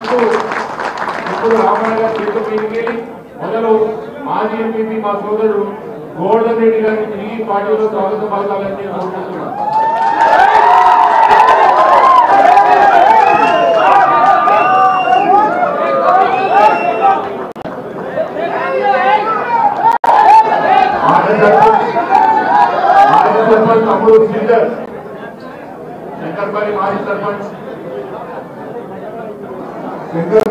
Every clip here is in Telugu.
ఇప్పుడు రామయ్య గారి చేతుల మీదకి మొదలు మాజీ ఎంపీ మా సోదరుడు గోవర్ధన్ రెడ్డి గారిని తిరిగి పార్టీలో స్వాగతం పలకాలని నేను కోరుకుంటున్నాను. सरपंच अमरूद सिंगर शंकरपल्ली माजी सरपंच सिंगर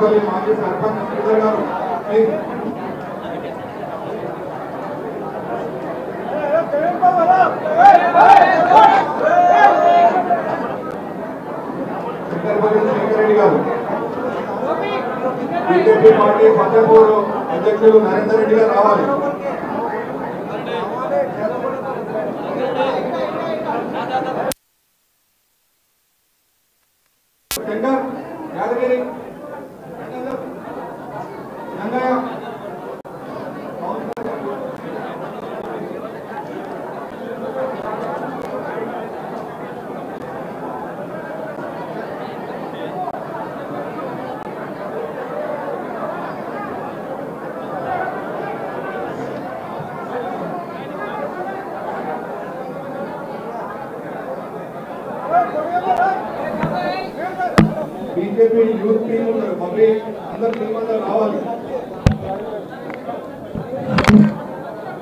गारू शंकरपल्ली शेखर रेड्डी गारू बीजेपी पार्टी फतेहपुर अध्यक्षुलु नरेंद्र रेड्डी गारू रावाली यादगिरी बीजेपी यूथ टीम मम्मी अंदर टीम अंदर रावाली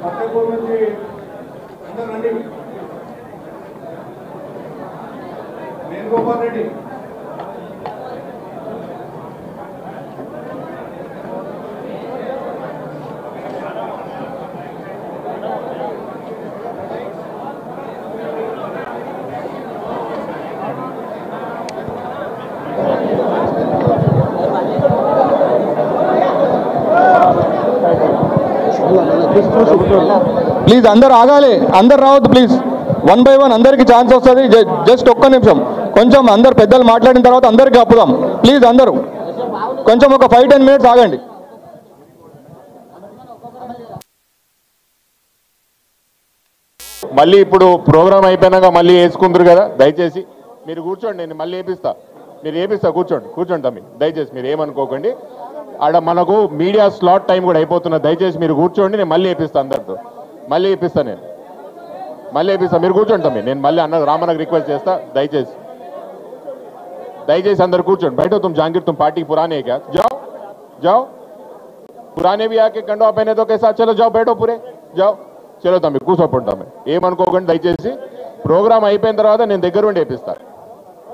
फतेहपुर నుంచి अंदर రండి వేణుగోపాల్ రెడ్డి ప్లీజ్ అందరు ఆగాలి, అందరు రావద్దు ప్లీజ్. 1 by 1 అందరికి ఛాన్స్ వస్తుంది. జస్ట్ ఒక్క నిమిషం, కొంచెం అందరు పెద్దలు మాట్లాడిన తర్వాత అందరికి ఆపుదాం ప్లీజ్. అందరూ కొంచెం ఒక 5-10 minutes ఆగండి. మళ్ళీ ఇప్పుడు ప్రోగ్రామ్ అయిపోయినాక మళ్ళీ వేసుకుందరు కదా, దయచేసి మీరు కూర్చోండి. నేను మళ్ళీ వేపిస్తా, మీరు వేపిస్తా. కూర్చోండి తమ్మి, దయచేసి మీరు ఏమనుకోకండి. ఆడ మనకు మీడియా స్లాట్ టైం కూడా అయిపోతున్నది. దయచేసి మీరు కూర్చోండి, నేను మళ్ళీ వేపిస్తా. అందరితో మళ్ళీ వేపిస్తా, నేను మళ్ళీ వేపిస్తా. మీరు కూర్చోండి తమ్మి, నేను మళ్ళీ రామన్నకు రిక్వెస్ట్ చేస్తా. దయచేసి అందరు కూర్చోండి. बैठो तुम जहांगीर, तुम पार्टी पुराने है क्या? जाओ पुराने भी आके कंडवा पहने तो कैसा? चलो जाओ, बैठो पूरे, जाओ. చలో తమ్మి కూర్చోపండి తమ్మి, ఏమనుకోకండి. దయచేసి ప్రోగ్రామ్ అయిపోయిన తర్వాత నేను దగ్గర ఉండి వేపిస్తా.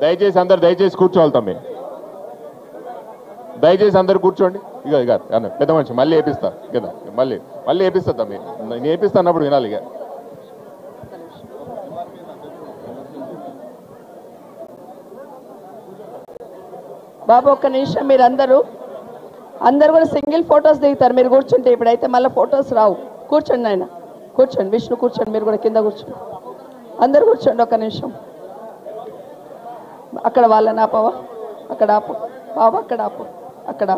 దయచేసి అందరు దయచేసి కూర్చోవాలి తమ్మి, దయచేసి అందరు కూర్చోండి. ఇక పెద్ద మనిషి మళ్ళీ వేపిస్తా కదా, మళ్ళీ వేపిస్తా తమ్మి. నేను వేపిస్తా అన్నప్పుడు వినాలి. ఇక బాబు ఒక్క నిమిషం, మీరు అందరూ కూడా సింగిల్ ఫొటోస్ దిగుతారు మీరు కూర్చుంటే. ఇప్పుడైతే మళ్ళీ ఫొటోస్ రావు. కూర్చోండి ఆయన, కూర్చోండి. విష్ణు కూర్చోండి, మీరు కూడా కింద కూర్చోండి. అందరు కూర్చోండి ఒక్క నిమిషం. అక్కడ వాళ్ళని ఆపవా, అక్కడ ఆపు బాబు, అక్కడ ఆపు, అక్కడ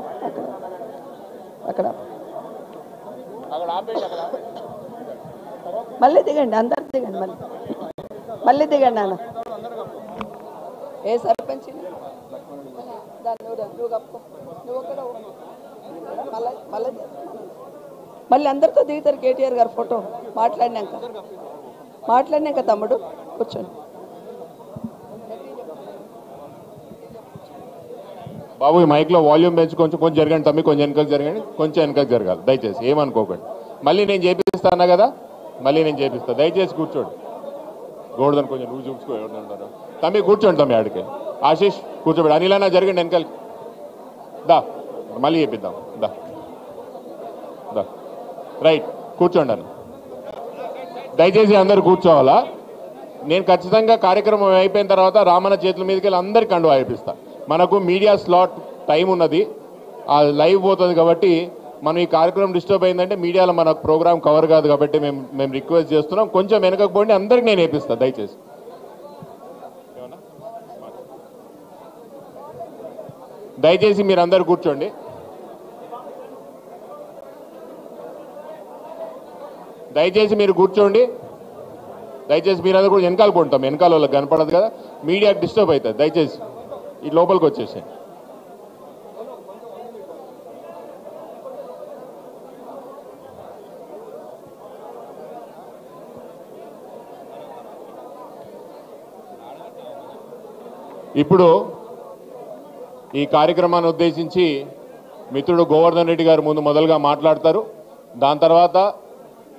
మళ్ళీ దిగండి, అందరు దిగండి, మళ్ళీ దిగండి నాన్న. ఏ సర్పంచ్ మళ్ళీ అందరితో దిగుతారు కేటీఆర్ గారు ఫోటో మాట్లాడినాక తమ్ముడు కూర్చోండి. బాబు ఈ మైక్లో వాల్యూమ్ పెంచి కొంచెం జరగండి తమ్మి, కొంచెం వెనకకు జరగండి, కొంచెం వెనకకు జరగాలి దయచేసి, ఏమనుకోకండి. మళ్ళీ నేను చేపిస్తాను కదా, మళ్ళీ నేను చేపిస్తాను. దయచేసి కూర్చోండి. గోడదని కొంచెం నువ్వు చూసుకో, ఎవరు తమ్మి కూర్చోండి తమ్మి. ఆడికి ఆశీష్ కూర్చోబెట్టి, అనిలైనా జరగండి వెనకాల. మళ్ళీ చేపిద్దాం. రైట్, కూర్చోండి అని. దయచేసి అందరు కూర్చోవాలా. నేను ఖచ్చితంగా కార్యక్రమం అయిపోయిన తర్వాత రామన్న చేతుల మీదకి వెళ్ళి అందరికి కండువా వేపిస్తా. మనకు మీడియా స్లాట్ టైం ఉన్నది, ఆ లైవ్ పోతుంది కాబట్టి మనం ఈ కార్యక్రమం డిస్టర్బ్ అయిందంటే మీడియాలో మనకు ప్రోగ్రామ్ కవర్ కాదు కాబట్టి మేము రిక్వెస్ట్ చేస్తున్నాం. కొంచెం వెనకపోండి, అందరికి నేను వేపిస్తాను దయచేసి. దయచేసి మీరు అందరు కూర్చోండి. దయచేసి మీరు కూర్చోండి. దయచేసి మీరందరూ కూడా వెనకాల పోంటాం, వెనకాల వాళ్ళకి కనపడదు కదా, మీడియాకి డిస్టర్బ్ అవుతుంది. దయచేసి ఈ లోపలికి వచ్చేసి ఇప్పుడు ఈ కార్యక్రమాన్ని ఉద్దేశించి మిత్రుడు గోవర్ధన్ రెడ్డి గారు ముందు మొదలుగా మాట్లాడతారు. దాని తర్వాత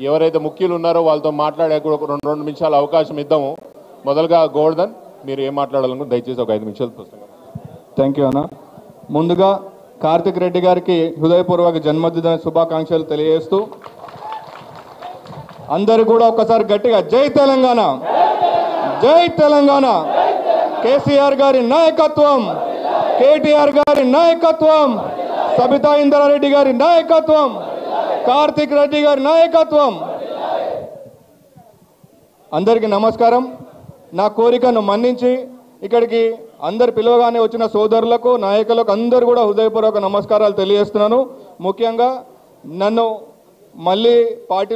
ఎవరైతే ముఖ్యులు ఉన్నారో వాళ్ళతో మాట్లాడే కూడా ఒక 2 నిమిషాల అవకాశం ఇద్దాము. మొదలుగా గోవర్ధన్, మీరు ఏం మాట్లాడాలనుకుంటే దయచేసి ఒక 5 నిమిషాలు పుస్తకం. థ్యాంక్ యూ అన్న. ముందుగా కార్తిక్ రెడ్డి గారికి హృదయపూర్వక జన్మదిన శుభాకాంక్షలు తెలియజేస్తూ అందరూ కూడా ఒక్కసారి గట్టిగా జై తెలంగాణ, జై తెలంగాణ, కేసీఆర్ గారి నాయకత్వం, కేటీఆర్ గారి నాయకత్వం, సబితా ఇంద్రారెడ్డి గారి నాయకత్వం, కార్తిక్ రెడ్డి గారి నాయకత్వం. అందరికీ నమస్కారం. నా కోరికను మన్నించి ఇక్కడికి అందరు పిలవగానే వచ్చిన సోదరులకు, నాయకులకు అందరూ కూడా హృదయపూర్వక నమస్కారాలు తెలియజేస్తున్నాను. ముఖ్యంగా నన్ను మళ్ళీ పార్టీ